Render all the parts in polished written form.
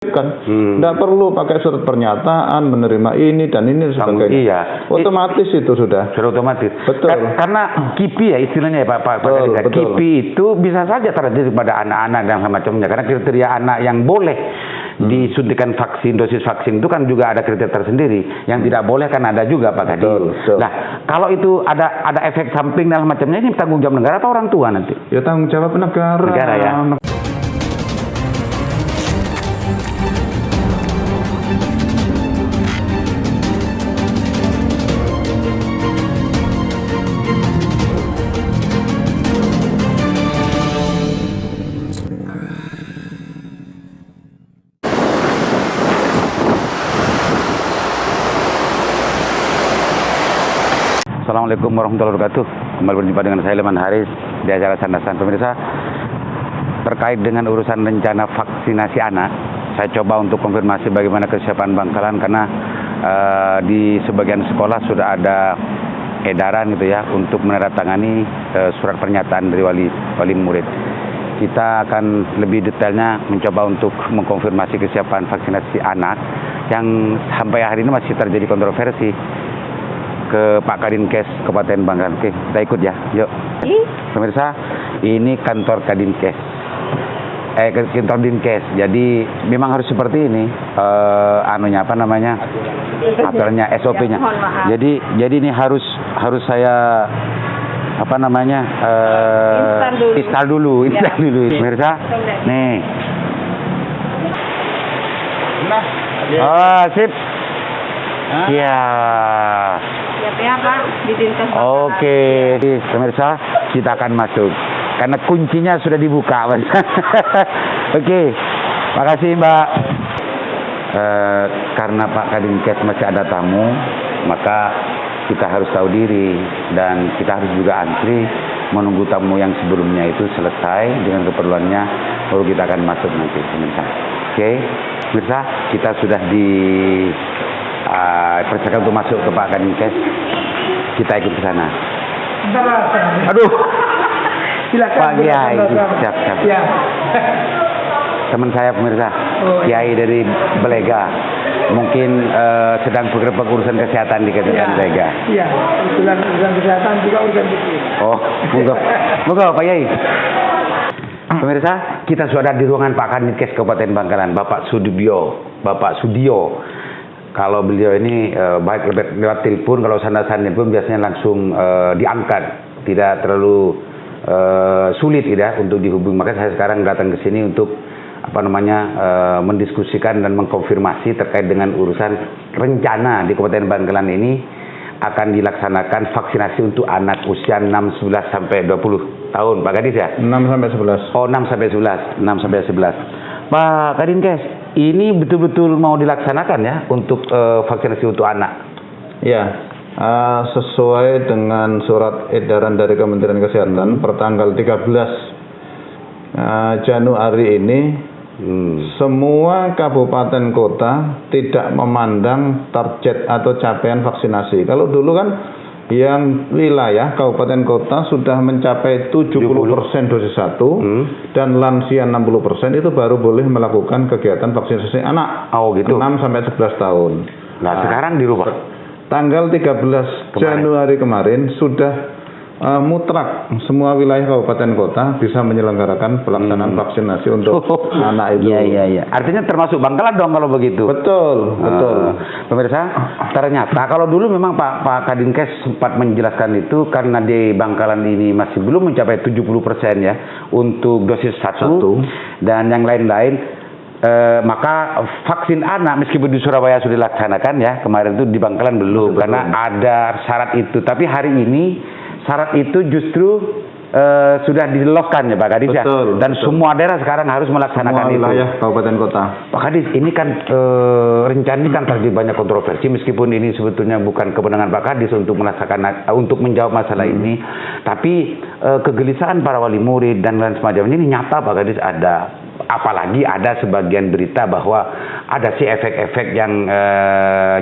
kan. Nggak perlu pakai surat pernyataan, menerima ini dan ini sebagainya. Iya. Otomatis itu sudah. Sudah otomatis. Betul. Karena KIPI ya istilahnya ya Pak Kadis. KIPI itu bisa saja terjadi pada anak-anak dan semacamnya. Karena kriteria anak yang boleh disuntikan vaksin, dosis vaksin itu kan juga ada kriteria tersendiri. Yang tidak boleh kan ada juga Pak Kadis. Betul. Nah, kalau itu ada efek samping dan semacamnya, ini tanggung jawab negara atau orang tua nanti? Ya tanggung jawab negara. Negara ya. Assalamualaikum warahmatullahi wabarakatuh. Kembali berjumpa dengan saya Leman Haris di acara Sandasan. Pemirsa, terkait dengan urusan rencana vaksinasi anak, saya coba untuk konfirmasi bagaimana kesiapan Bangkalan karena di sebagian sekolah sudah ada edaran gitu ya untuk menandatangani surat pernyataan dari wali murid. Kita akan lebih detailnya mencoba untuk mengkonfirmasi kesiapan vaksinasi anak yang sampai hari ini masih terjadi kontroversi ke Pak Kadinkes Kabupaten Bangkalan. Oke, kita ikut ya, yuk. Pemirsa, ini kantor Kadinkes, kantor Dinkes. Jadi memang harus seperti ini, aturannya, SOP-nya. Jadi ini harus saya install dulu. Pemirsa, nih. Oh, sip. Ya. Ya Pak, di Dinkes. Oke, pemirsa, kita akan masuk karena kuncinya sudah dibuka. Oke, makasih Mbak. Karena Pak Kadinkes masih ada tamu, maka kita harus tahu diri dan kita harus juga antri menunggu tamu yang sebelumnya itu selesai dengan keperluannya, baru kita akan masuk nanti, pemirsa. Oke, pemirsa, kita sudah persilakan untuk masuk ke Pak Kadinkes. Kita ikut ke sana. Aduh. Silakan. Pak Kiai, siap. Ya. Teman saya pemirsa, Kiai dari Belega. Mungkin sedang bergerak urusan kesehatan di Kecamatan Belega. Iya, urusan kesehatan juga urusan bisnis. Oh, moga Pak Kiai. Pemirsa, kita sudah di ruangan Pak Kadinkes Kabupaten Bangkalan, Bapak Sudio. Kalau beliau ini baik lewat telepon, kalau sandasannya pun biasanya langsung diangkat, tidak terlalu sulit ya untuk dihubungi. Maka saya sekarang datang ke sini untuk mendiskusikan dan mengkonfirmasi terkait dengan urusan rencana di Kabupaten Bangkalan ini akan dilaksanakan vaksinasi untuk anak usia 6, 11 sampai 20 tahun, Pak Kadis ya? 6 sampai 11. Oh, 6 sampai 11. Pak Kadinkes, ini betul-betul mau dilaksanakan ya untuk vaksinasi untuk anak? Ya, sesuai dengan surat edaran dari Kementerian Kesehatan pertanggal 13 Januari ini, semua kabupaten kota tidak memandang target atau capaian vaksinasi. Kalau dulu kan yang wilayah kabupaten kota sudah mencapai 70% dosis 1 dan lansia 60% itu baru boleh melakukan kegiatan vaksinasi anak. Oh gitu. 6 sampai 11 tahun. Nah, sekarang dirubah. Tanggal 13 Januari kemarin sudah mutlak semua wilayah kabupaten kota bisa menyelenggarakan pelaksanaan vaksinasi untuk anak itu. Iya. Artinya termasuk Bangkalan dong kalau begitu. Betul. Pemirsa, ternyata kalau dulu memang Pak Kadinkes sempat menjelaskan itu karena di Bangkalan ini masih belum mencapai 70% ya untuk dosis 1 dan yang lain-lain. Maka vaksin anak meskipun di Surabaya sudah dilaksanakan ya, kemarin itu di Bangkalan belum karena ada syarat itu. Tapi hari ini syarat itu justru sudah diloloskan ya Pak Kadis ya. Dan semua daerah sekarang harus melaksanakan semua itu. Wilayah kabupaten kota. Pak Kadis, ini kan rencana ini kan terjadi banyak kontroversi meskipun ini sebetulnya bukan kewenangan Pak Kadis untuk menjawab masalah ini. Tapi kegelisahan para wali murid dan lain semacamnya ini nyata Pak Kadis ada. Apalagi ada sebagian berita bahwa ada sih efek-efek yang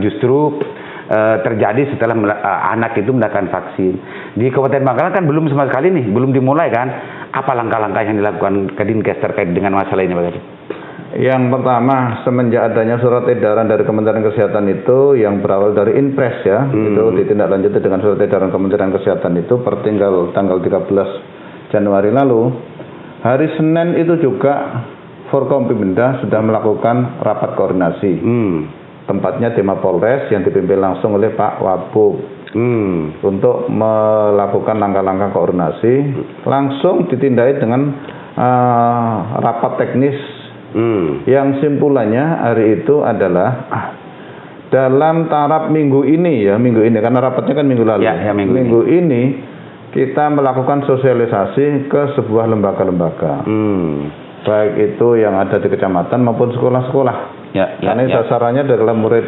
justru terjadi setelah anak itu mendapatkan vaksin. Di Kabupaten Bangkalan kan belum sama sekali nih, belum dimulai kan. Apa langkah-langkah yang dilakukan Kadinkes terkait dengan masalah ini Pak Kadis? Yang pertama, semenjak adanya surat edaran dari Kementerian Kesehatan itu yang berawal dari Inpres ya, itu ditindaklanjuti dengan surat edaran Kementerian Kesehatan itu per tanggal 13 Januari lalu. Hari Senin itu juga Forkompimda sudah melakukan rapat koordinasi. Tempatnya di Mapolres yang dipimpin langsung oleh Pak Wabub. Untuk melakukan langkah-langkah koordinasi, langsung ditindai dengan rapat teknis yang simpulannya hari itu adalah dalam taraf minggu ini karena rapatnya kan minggu lalu. Minggu ini kita melakukan sosialisasi ke sebuah lembaga-lembaga, baik itu yang ada di kecamatan maupun sekolah-sekolah. Karena sasarannya adalah murid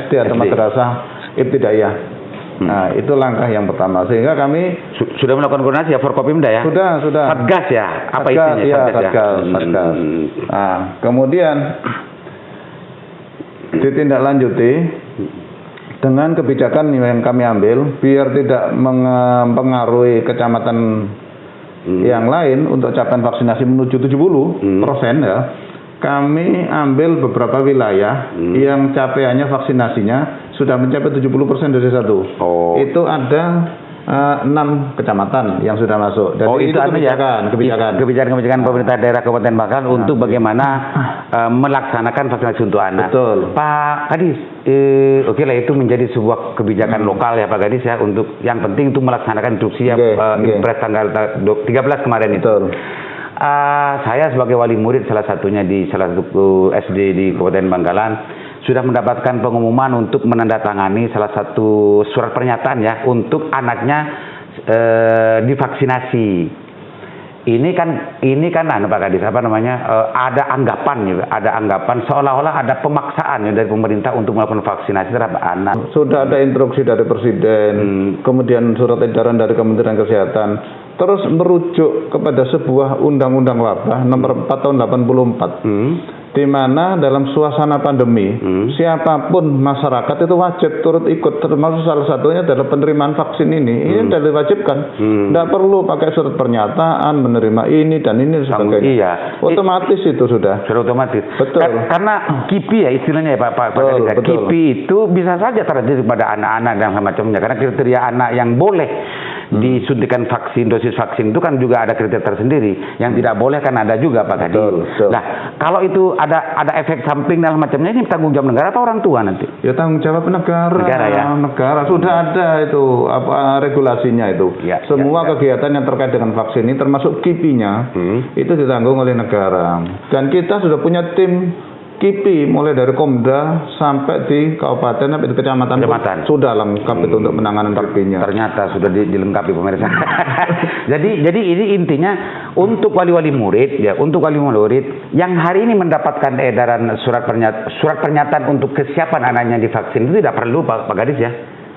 SD atau madrasah ibtidaiyah. Nah, itu langkah yang pertama. Sehingga kami sudah melakukan koordinasi ya Forkopimda ya? Sudah. Satgas ya? Apa isinya? Satgas. Nah, kemudian ditindaklanjuti dengan kebijakan yang kami ambil biar tidak mempengaruhi kecamatan yang lain untuk capaian vaksinasi menuju 70% ya. Kami ambil beberapa wilayah yang capaiannya vaksinasinya sudah mencapai 70% dari satu. Itu ada 6 kecamatan yang sudah masuk. Dan itu kebijakan pemerintah daerah Kabupaten Bangkalan untuk bagaimana melaksanakan vaksinasi untuk anak. Betul. Pak Kadis, oke lah itu menjadi sebuah kebijakan lokal ya Pak Kadis ya, untuk yang penting itu melaksanakan instruksi Impres tanggal 13 kemarin itu. Betul. Saya sebagai wali murid salah satunya di salah satu SD di Kabupaten Bangkalan sudah mendapatkan pengumuman untuk menandatangani salah satu surat pernyataan ya untuk anaknya divaksinasi. Ini kan Pak Kadis ada anggapan seolah-olah ada pemaksaan dari pemerintah untuk melakukan vaksinasi terhadap anak. Sudah ada instruksi dari Presiden, kemudian surat edaran dari Kementerian Kesehatan, terus merujuk kepada sebuah undang-undang wabah nomor 4 tahun 84. Di mana dalam suasana pandemi siapapun masyarakat itu wajib turut ikut, termasuk salah satunya adalah penerimaan vaksin ini. Ini sudah diwajibkan, tidak perlu pakai surat pernyataan menerima ini dan ini sebagainya. Otomatis itu sudah otomatis. Betul. Karena KIPI ya istilahnya ya Pak KIPI itu bisa saja terjadi pada anak-anak dan semacamnya. Karena kriteria anak yang boleh disuntikan dosis vaksin itu kan juga ada kriteria tersendiri. Yang tidak boleh kan ada juga Pak Kadis. Nah, kalau itu ada efek samping dan macamnya, ini tanggung jawab negara atau orang tua nanti? Ya tanggung jawab negara ya. Negara sudah ada itu regulasinya itu. Semua kegiatan yang terkait dengan vaksin ini termasuk KIPI-nya itu ditanggung oleh negara. Dan kita sudah punya tim KIPI mulai dari Komda sampai di kabupaten sampai di kecamatan. Sudah lengkap itu untuk penanganan KIPI-nya. Ternyata sudah dilengkapi pemirsa. jadi ini intinya untuk wali-wali murid yang hari ini mendapatkan edaran surat pernyataan untuk kesiapan anaknya divaksin itu tidak perlu Pak Kadis ya.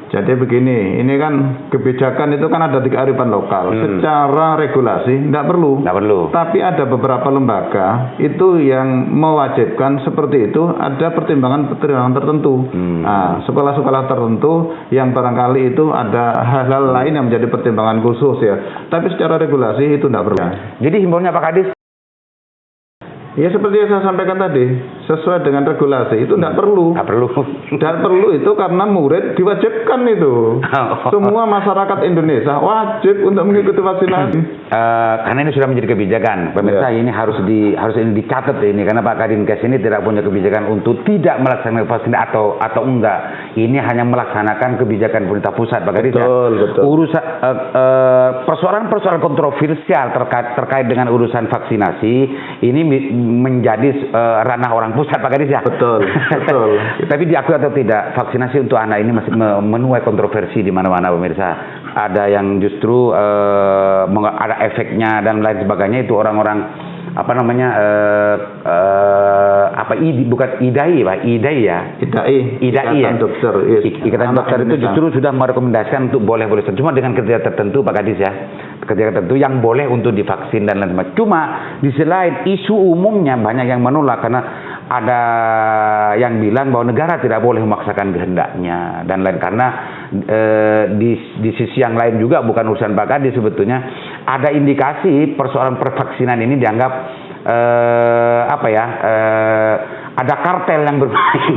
Jadi begini, ini kan kebijakan itu kan ada di kearifan lokal. Secara regulasi tidak perlu. Tapi ada beberapa lembaga itu yang mewajibkan seperti itu, ada pertimbangan tertentu. Nah, sekolah-sekolah tertentu yang barangkali itu ada hal-hal lain yang menjadi pertimbangan khusus ya. Tapi secara regulasi itu tidak perlu. Jadi himbauannya Pak Kadis? Ya seperti yang saya sampaikan tadi, sesuai dengan regulasi itu tidak perlu. Tidak perlu itu karena murid diwajibkan itu. Semua masyarakat Indonesia wajib untuk mengikuti vaksinasi. Karena ini sudah menjadi kebijakan, pemirsa ini harus ini dicatat ini karena Pak Kadinkes ini tidak punya kebijakan untuk tidak melaksanakan vaksin atau enggak. Ini hanya melaksanakan kebijakan pemerintah pusat, Pak Kadis. Betul. Urusan persoalan kontroversial terkait dengan urusan vaksinasi ini menjadi ranah orang pusat Pak Kadis ya. Betul. Tapi diakui atau tidak, vaksinasi untuk anak ini masih menuai kontroversi di mana-mana pemirsa. Ada yang justru ada efeknya dan lain sebagainya, itu orang-orang Ikatan dokter itu justru sudah merekomendasikan untuk boleh cuma dengan kriteria tertentu Pak Kadis ya, kriteria tertentu yang boleh untuk divaksin dan lain sebagainya. Cuma di selain isu umumnya banyak yang menolak karena ada yang bilang bahwa negara tidak boleh memaksakan kehendaknya dan lain, karena di sisi yang lain juga bukan urusan Pak Kadis sebetulnya ada indikasi persoalan pervaksinan ini dianggap ada kartel yang bermain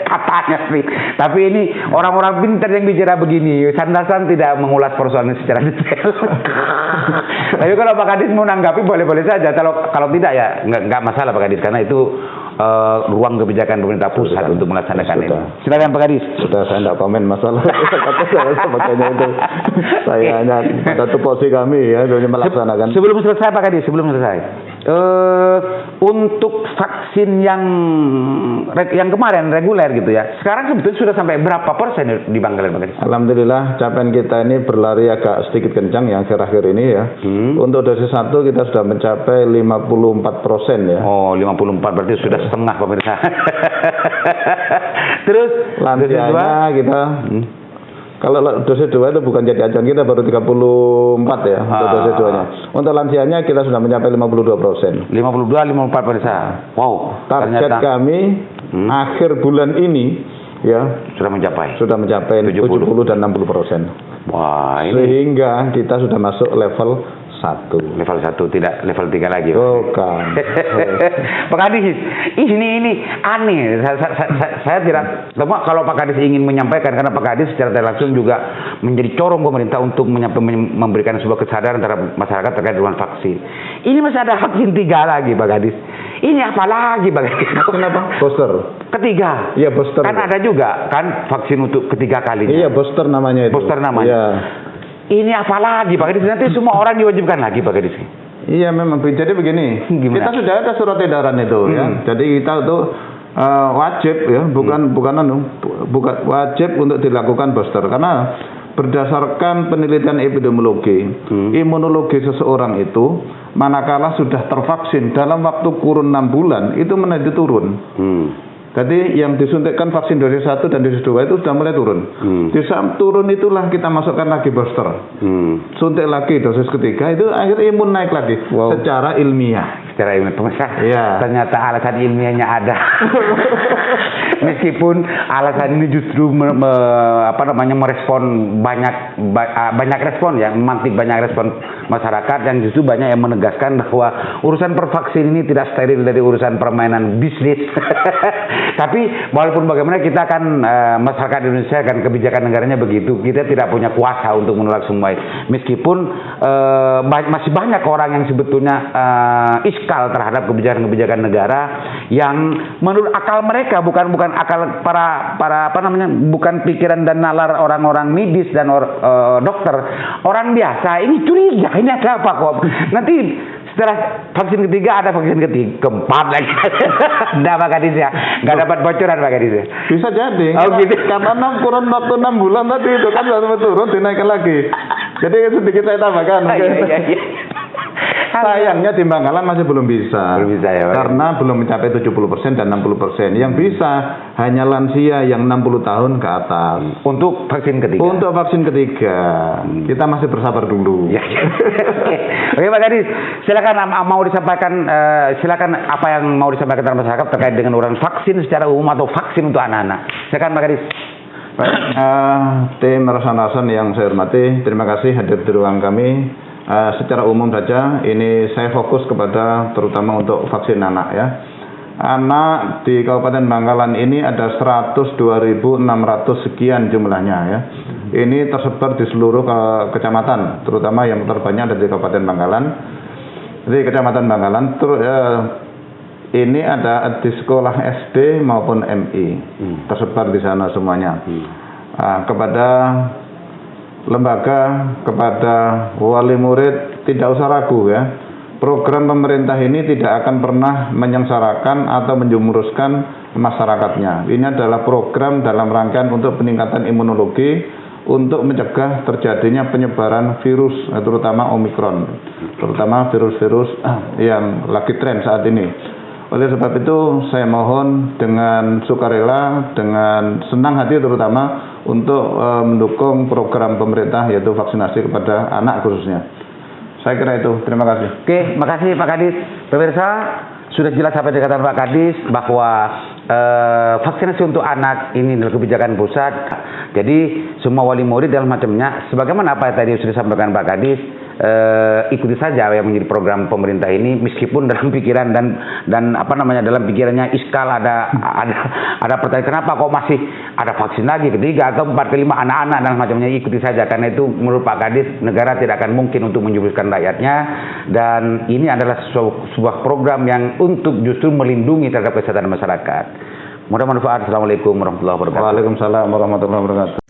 katanya sih. Tapi ini orang-orang pintar yang bicara begini. Sandasan tidak mengulas persoalan secara detail. Tapi kalau Pak Kadis mau nanggapi boleh-boleh saja. Kalau tidak ya nggak masalah Pak Kadis, karena itu ruang kebijakan pemerintah pusat untuk melaksanakan ini. Silakan Pak Kadis. Sudah, saya tidak komen masalah kata saya sebagainya itu. Saya hanya pada tupoksi kami ya, hanya melaksanakan. Sebelum selesai Pak Kadis, sebelum selesai. Untuk vaksin yang kemarin reguler gitu ya, sekarang sebetulnya sudah sampai berapa persen di Bangkalan Pak Kadis? Alhamdulillah capaian kita ini berlari agak sedikit kencang yang akhir-akhir ini ya. Untuk dosis 1 kita sudah mencapai 54% ya. Oh, 54 berarti sudah setengah pemirsa. Terus lansianya kita kalau dosis 2 itu bukan jadi acuan kita, baru 34 ya untuk dosis 2-nya. Untuk lansianya kita sudah mencapai 52%. 54 pemirsa. Wow. Target kami akhir bulan ini ya sudah mencapai 70 dan 60%. Wah, ini sehingga kita sudah masuk level 1. Level 1, tidak level 3 lagi. Bukan. Pak Kadis, ini aneh. Saya tidak, kalau Pak Kadis ingin menyampaikan, karena Pak Kadis secara tidak langsung juga menjadi corong pemerintah untuk memberikan sebuah kesadaran terhadap masyarakat terkait dengan vaksin. Ini masih ada vaksin 3 lagi Pak Kadis. Ini apa lagi Pak Kadis? Kenapa? Booster. Ketiga. Iya, booster. Kan ada juga kan vaksin untuk ketiga kalinya. Iya, booster namanya itu. Booster namanya. Iya. Ini apa lagi Pak Kadis? Nanti semua orang diwajibkan lagi Pak Kadis. Iya memang. Jadi begini, gimana? kita sudah ada surat edaran itu ya. Jadi kita itu wajib ya, bukan wajib untuk dilakukan booster, karena berdasarkan penelitian epidemiologi, imunologi seseorang itu manakala sudah tervaksin dalam waktu kurun 6 bulan itu menjadi turun. Jadi yang disuntikkan vaksin dosis 1 dan dosis 2 itu sudah mulai turun. Di saat turun itulah kita masukkan lagi booster. Suntik lagi dosis ketiga, itu akhirnya imun naik lagi. Wow. Secara ilmiah. Secara ilmiah pemirsa. Ya. Ternyata alasan ilmiahnya ada. Meskipun alasan ini justru merespon banyak respon ya, memantik banyak respon masyarakat, dan justru banyak yang menegaskan bahwa urusan pervaksin ini tidak steril dari urusan permainan bisnis. Tapi walaupun bagaimana kita kan masyarakat Indonesia kan kebijakan negaranya begitu, kita tidak punya kuasa untuk menolak semua. Meskipun masih banyak orang yang sebetulnya iskal terhadap kebijakan-kebijakan negara yang menurut akal mereka, bukan akal para bukan pikiran dan nalar orang-orang medis dan dokter, orang biasa ini curiga, ini ada apa kok? Nanti setelah vaksin ketiga ada vaksin keempat lagi. Nggak Pak Kadis ya, nggak dapat bocoran Pak Kadis ya. Bisa jadi. Gitu. Karena kurun waktu 6 bulan tadi itu kan langsung turun, dinaikkan lagi. Jadi sedikit saya tambahkan. Iya. Sayangnya di Bangkalan masih belum bisa. Belum bisa ya Pak. Karena belum mencapai 70% dan 60%. Yang bisa hanya lansia yang 60 tahun ke atas. Untuk vaksin ketiga. Untuk vaksin ketiga. Kita masih bersabar dulu. Ya. Oke Pak Kadis, silakan mau disampaikan, silakan apa yang mau disampaikan kepada masyarakat terkait dengan urusan vaksin secara umum atau vaksin untuk anak-anak. Silakan Pak Kadis. Baik, tim Rasan yang saya hormati, terima kasih hadir di ruang kami. Secara umum saja, ini saya fokus kepada terutama untuk vaksin anak ya. Anak di Kabupaten Bangkalan ini ada 102.600 sekian jumlahnya ya. Ini tersebar di seluruh kecamatan, terutama yang terbanyak ada di Kabupaten Bangkalan. Jadi Kecamatan Bangkalan ini ada di sekolah SD maupun MI, tersebar di sana semuanya. Kepada lembaga, kepada wali murid, tidak usah ragu ya. Program pemerintah ini tidak akan pernah menyengsarakan atau menjuruskan masyarakatnya. Ini adalah program dalam rangkaian untuk peningkatan imunologi, untuk mencegah terjadinya penyebaran virus, terutama Omikron, terutama virus-virus yang lagi tren saat ini. Oleh sebab itu saya mohon dengan sukarela, dengan senang hati terutama untuk mendukung program pemerintah yaitu vaksinasi kepada anak khususnya. Saya kira itu. Terima kasih. Oke, makasih Pak Kadis. Pemirsa, sudah jelas apa yang dikatakan Pak Kadis bahwa vaksinasi untuk anak ini adalah kebijakan pusat. Jadi semua wali murid dalam macamnya, sebagaimana apa yang tadi sudah disampaikan Pak Kadis, ikuti saja yang menjadi program pemerintah ini, meskipun dalam pikiran dan apa namanya, dalam pikirannya Iskal ada pertanyaan, kenapa kok masih ada vaksin lagi ketiga, keempat, kelima, anak-anak dan macamnya. Ikuti saja, karena itu menurut Pak Kadis negara tidak akan mungkin untuk menjubuskan rakyatnya, dan ini adalah sebuah program yang untuk justru melindungi terhadap kesehatan masyarakat. Mudah-mudahan manfaat. Assalamualaikum warahmatullahi wabarakatuh. Waalaikumsalam warahmatullahi wabarakatuh.